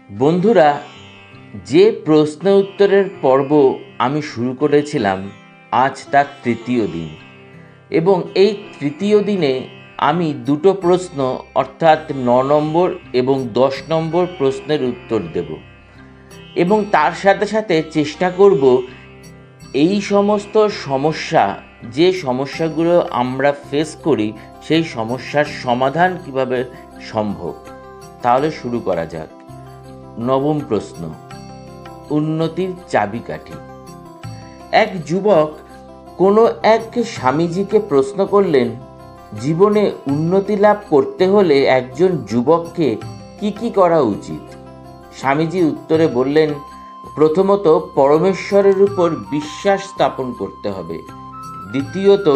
বন্ধুরা, যে প্রশ্ন উত্তরের পর্ব আমি শুরু করেছিলাম, আজ তার তৃতীয় দিন। এবং এই তৃতীয় দিনে আমি দুটো প্রশ্ন অর্থাৎ 9 নম্বর এবং 10 নম্বর প্রশ্নের উত্তর দেব এবং তার সাথে সাথে চেষ্টা করব এই সমস্ত সমস্যা, যে সমস্যাগুলো আমরা ফেস করি, সেই সমস্যার সমাধান কিভাবে সম্ভব। তাহলে শুরু করা যাক। নবম প্রশ্ন, উন্নতির চাবিকাঠি। এক যুবক কোনো এক স্বামীজিকে প্রশ্ন করলেন, জীবনে উন্নতি লাভ করতে হলে একজন যুবককে কি কি করা উচিত? স্বামীজি উত্তরে বললেন, প্রথমত পরমেশ্বরের উপর বিশ্বাস স্থাপন করতে হবে। দ্বিতীয়ত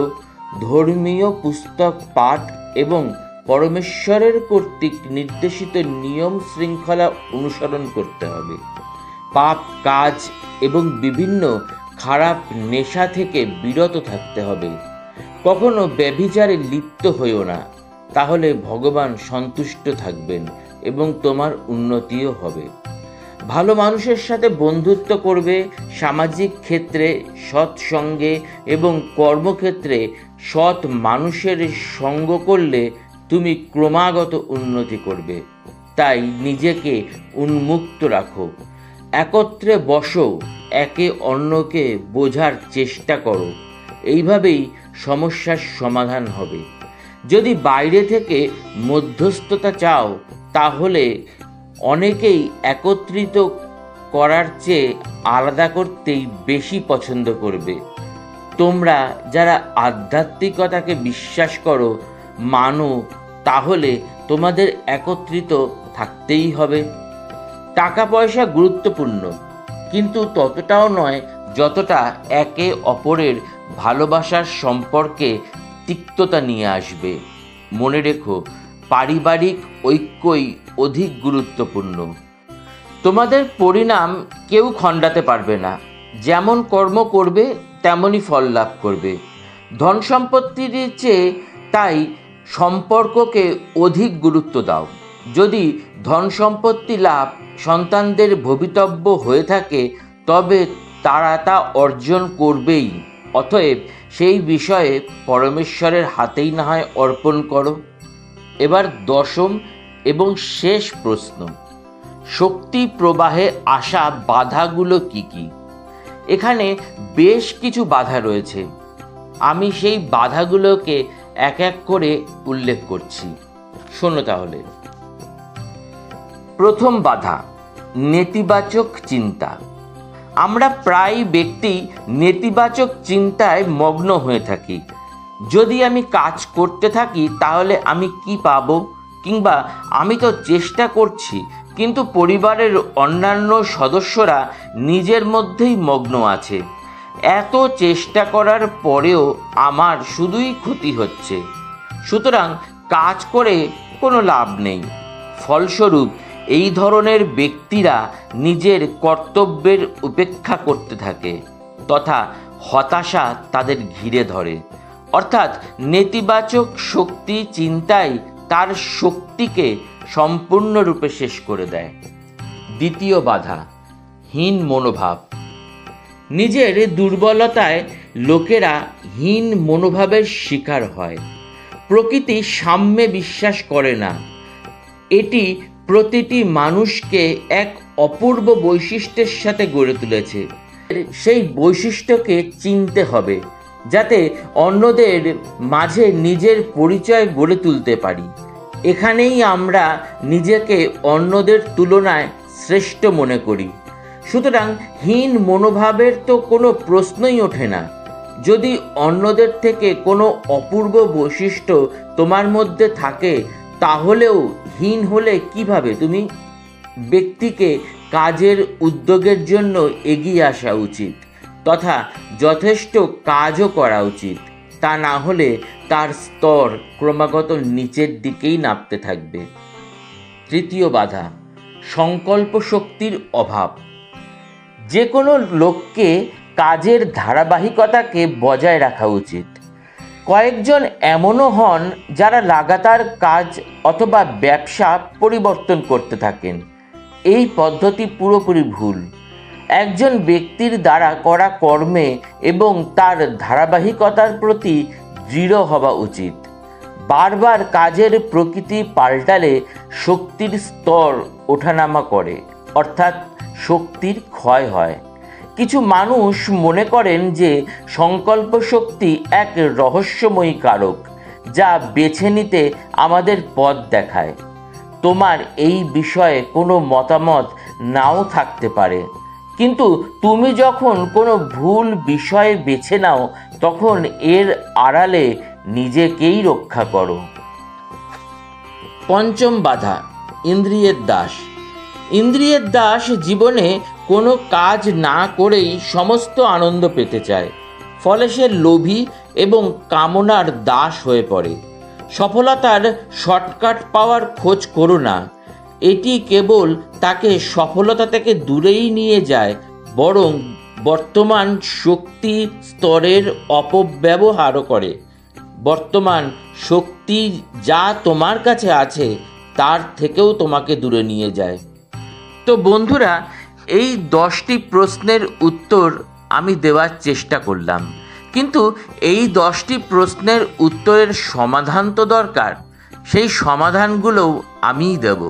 ধর্মীয় পুস্তক পাঠ এবং পরমেশ্বরের কর্তৃক নির্দেশিত নিয়ম শৃঙ্খলা অনুসরণ করতে হবে। পাপ কাজ এবং বিভিন্ন খারাপ নেশা থেকে বিরত থাকতে হবে। কখনো ব্যভিচারে লিপ্ত হইও না, তাহলে ভগবান সন্তুষ্ট থাকবেন এবং তোমার উন্নতিও হবে। ভালো মানুষের সাথে বন্ধুত্ব করবে। সামাজিক ক্ষেত্রে সৎসঙ্গে এবং কর্মক্ষেত্রে সৎ মানুষের সঙ্গ করলে তুমি ক্রমাগত উন্নতি করবে। তাই নিজেকে উন্মুক্ত রাখো, একত্রে বসো, একে অন্যকে বোঝার চেষ্টা করো। এইভাবেই সমস্যার সমাধান হবে। যদি বাইরে থেকে মধ্যস্থতা চাও, তাহলে অনেকেই একত্রিত করার চেয়ে আলাদা করতেই বেশি পছন্দ করবে। তোমরা যারা আধ্যাত্মিকতাকে বিশ্বাস করো, মানো, তাহলে তোমাদের একত্রিত থাকতেই হবে। টাকা পয়সা গুরুত্বপূর্ণ, কিন্তু ততটাও নয় যতটা একে অপরের ভালোবাসার সম্পর্কে তিক্ততা নিয়ে আসবে। মনে রেখো, পারিবারিক ঐক্যই অধিক গুরুত্বপূর্ণ। তোমাদের পরিণাম কেউ খণ্ডাতে পারবে না। যেমন কর্ম করবে তেমনই ফল লাভ করবে। ধন সম্পত্তির চেয়ে তাই সম্পর্ককে অধিক গুরুত্ব দাও। যদি ধন সম্পত্তি লাভ সন্তানদের ভবিতব্য হয়ে থাকে, তবে তারা তা অর্জন করবেই। অতএব সেই বিষয়ে পরমেশ্বরের হাতেই না হয় অর্পণ করো। এবার দশম এবং শেষ প্রশ্ন, শক্তি প্রবাহে আসা বাধাগুলো কি কি? এখানে বেশ কিছু বাধা রয়েছে। আমি সেই বাধাগুলোকে এক এক করে উল্লেখ করছি, শোনো তাহলে। প্রথম বাধা, নেতিবাচক চিন্তা। আমরা প্রায় ব্যক্তি নেতিবাচক চিন্তায় মগ্ন হয়ে থাকি। যদি আমি কাজ করতে থাকি তাহলে আমি কি পাবো, কিংবা আমি তো চেষ্টা করছি কিন্তু পরিবারের অন্যান্য সদস্যরা নিজের মধ্যেই মগ্ন আছে। এত চেষ্টা করার পরেও আমার শুধুই ক্ষতি হচ্ছে, সুতরাং কাজ করে কোনো লাভ নেই। ফলস্বরূপ এই ধরনের ব্যক্তিরা নিজের কর্তব্যের উপেক্ষা করতে থাকে তথা হতাশা তাদের ঘিরে ধরে। অর্থাৎ নেতিবাচক শক্তি চিন্তাই তার শক্তিকে সম্পূর্ণরূপে শেষ করে দেয়। দ্বিতীয় বাধা, হীন মনোভাব। নিজের দুর্বলতায় লোকেরা হীন মনোভাবের শিকার হয়। প্রকৃতি সাম্যে বিশ্বাস করে না। এটি প্রতিটি মানুষকে এক অপূর্ব বৈশিষ্ট্যের সাথে গড়ে তুলেছে। সেই বৈশিষ্ট্যকে চিনতে হবে, যাতে অন্যদের মাঝে নিজের পরিচয় গড়ে তুলতে পারি। এখানেই আমরা নিজেকে অন্যদের তুলনায় শ্রেষ্ঠ মনে করি। সুতরাং হীন মনোভাবের তো কোনো প্রশ্নই ওঠে না। যদি অন্যদের থেকে কোনো অপূর্ব বৈশিষ্ট্য তোমার মধ্যে থাকে, তাহলেও হীন হলে কিভাবে তুমি? ব্যক্তিকে কাজের উদ্যোগের জন্য এগিয়ে আসা উচিত তথা যথেষ্ট কাজও করা উচিত। তা না হলে তার স্তর ক্রমাগত নিচের দিকেই নামতে থাকবে। তৃতীয় বাধা, সংকল্প শক্তির অভাব। যে কোনো লোককে কাজের ধারাবাহিকতাকে বজায় রাখা উচিত। কয়েকজন এমনও হন যারা লাগাতার কাজ অথবা ব্যবসা পরিবর্তন করতে থাকেন। এই পদ্ধতি পুরোপুরি ভুল। একজন ব্যক্তির দ্বারা করা কর্মে এবং তার ধারাবাহিকতার প্রতি দৃঢ় হওয়া উচিত। বারবার কাজের প্রকৃতি পাল্টালে শক্তির স্তর ওঠানামা করে, অর্থাৎ শক্তির ক্ষয় হয়। কিছু মানুষ মনে করেন যে সংকল্প শক্তি এক রহস্যময়ী কারক যা বেছে নিতে আমাদের পথ দেখায়। তোমার এই বিষয়ে কোনো মতামত নাও থাকতে পারে, কিন্তু তুমি যখন কোনো ভুল বিষয় বেছে নাও তখন এর আড়ালে নিজেকেই রক্ষা করো। পঞ্চম বাধা, ইন্দ্রিয়ের দাস। ইন্দ্রিয়ের দাস জীবনে কোনো কাজ না করেই সমস্ত আনন্দ পেতে চায়, ফলে সে লোভী এবং কামনার দাস হয়ে পড়ে। সফলতার শর্টকাট পাওয়ার খোঁজ করো না, এটি কেবল তাকে সফলতা থেকে দূরেই নিয়ে যায়, বরং বর্তমান শক্তি স্তরের অপব্যবহারও করে। বর্তমান শক্তি যা তোমার কাছে আছে তার থেকেও তোমাকে দূরে নিয়ে যায়। তো বন্ধুরা, এই 10টি প্রশ্নের উত্তর আমি দেওয়ার চেষ্টা করলাম, কিন্তু এই 10টি প্রশ্নের উত্তরের সমাধান তো দরকার। সেই সমাধানগুলোও আমিই দেব।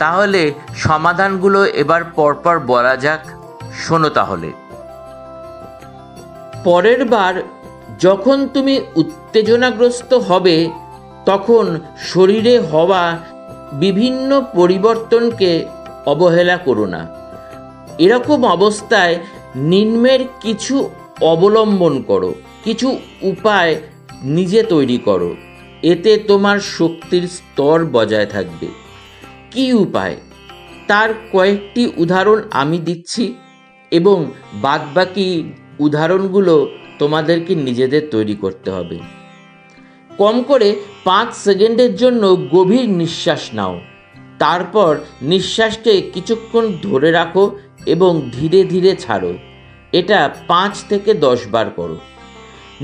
তাহলে সমাধানগুলো এবার পরপর বলা যাক, শোনো তাহলে। পরের বার যখন তুমি উত্তেজনাগ্রস্ত হবে তখন শরীরে হওয়া বিভিন্ন পরিবর্তনকে অবহেলা করো না। এরকম অবস্থায় নিম্নের কিছু অবলম্বন করো, কিছু উপায় নিজে তৈরি করো, এতে তোমার শক্তির স্তর বজায় থাকবে। কি উপায়, তার কয়েকটি উদাহরণ আমি দিচ্ছি এবং বাদবাকি উদাহরণগুলো তোমাদেরকে নিজেদের তৈরি করতে হবে। কম করে 5 সেকেন্ডের জন্য গভীর নিঃশ্বাস নাও, তারপর নিঃশ্বাসকে কিছুক্ষণ ধরে রাখো এবং ধীরে ধীরে ছাড়ো। এটা 5 থেকে 10 বার করো।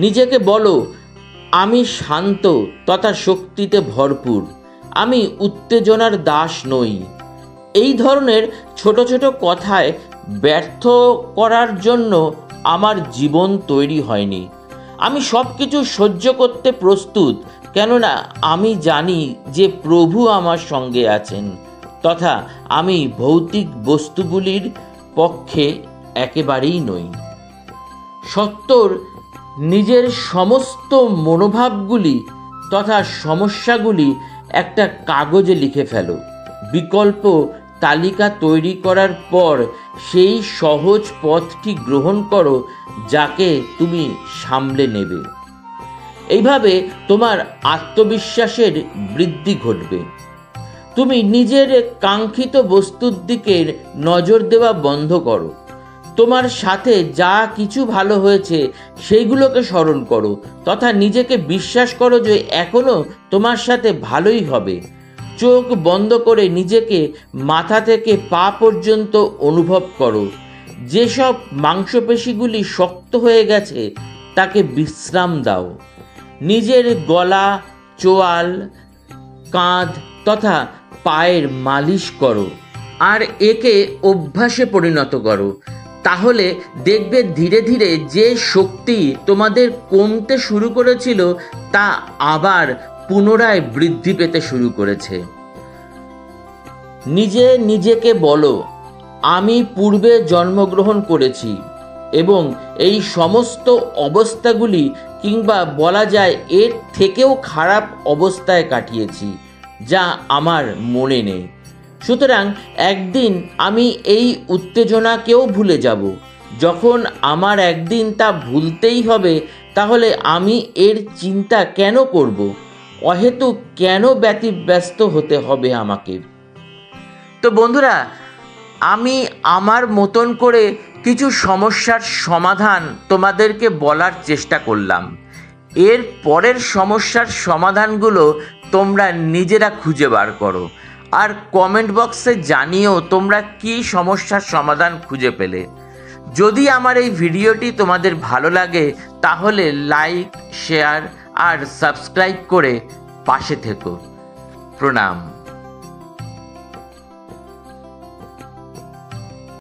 নিজেকে বলো, আমি শান্ত তথা শক্তিতে ভরপুর, আমি উত্তেজনার দাস নই। এই ধরনের ছোট ছোট কথায় ব্যর্থ করার জন্য আমার জীবন তৈরি হয়নি। আমি সব কিছু সহ্য করতে প্রস্তুত, কেননা আমি জানি যে প্রভু আমার সঙ্গে আছেন, তথা আমি ভৌতিক বস্তুগুলির পক্ষে একেবারেই নই। সত্তর নিজের সমস্ত মনোভাবগুলি তথা সমস্যাগুলি একটা কাগজে লিখে ফেলো। বিকল্প তালিকা তৈরি করার পর সেই সহজ পথটি গ্রহণ করো যাকে তুমি সামলে নেবে। এইভাবে তোমার আত্মবিশ্বাসের বৃদ্ধি ঘটবে। তুমি নিজের কাঙ্ক্ষিত বস্তুর দিকে নজর দেওয়া বন্ধ করো। তোমার সাথে যা কিছু ভালো হয়েছে সেইগুলোকে স্মরণ করো, তথা নিজেকে বিশ্বাস করো যে এখনো তোমার সাথে ভালোই হবে। চোখ বন্ধ করে নিজেকে মাথা থেকে পা পর্যন্ত অনুভব করো। যেসব মাংসপেশিগুলি শক্ত হয়ে গেছে তাকে বিশ্রাম দাও। নিজের গলা, চোয়াল, কাঁধ তথা পায়ের মালিশ করো আর একে অভ্যাসে পরিণত করো। তাহলে দেখবে ধীরে ধীরে যে শক্তি তোমাদের কমতে শুরু করেছিল তা আবার পুনরায় বৃদ্ধি পেতে শুরু করেছে। নিজেকে বলো, আমি পূর্বে জন্মগ্রহণ করেছি এবং এই সমস্ত অবস্থাগুলি কিংবা বলা যায় এর থেকেও খারাপ অবস্থায় কাটিয়েছি, যা আমার মনে নেই। সুতরাং একদিন আমি এই উত্তেজনাকেও ভুলে যাব। যখন আমার একদিন তা ভুলতেই হবে, তাহলে আমি এর চিন্তা কেন করব? অহেতুক কেন ব্যতিব্যস্ত হতে হবে আমাকে? তো বন্ধুরা, আমি আমার মতন করে কিছু সমস্যার সমাধান তোমাদেরকে বলার চেষ্টা করলাম। এর পরের সমস্যার সমাধানগুলো তোমরা নিজেরা খুঁজে বার করো আর কমেন্ট বক্সে জানিও তোমরা কী সমস্যার সমাধান খুঁজে পেলে। যদি আমার এই ভিডিওটি তোমাদের ভালো লাগে তাহলে লাইক, শেয়ার আর সাবস্ক্রাইব করে পাশে থেকো। প্রণাম।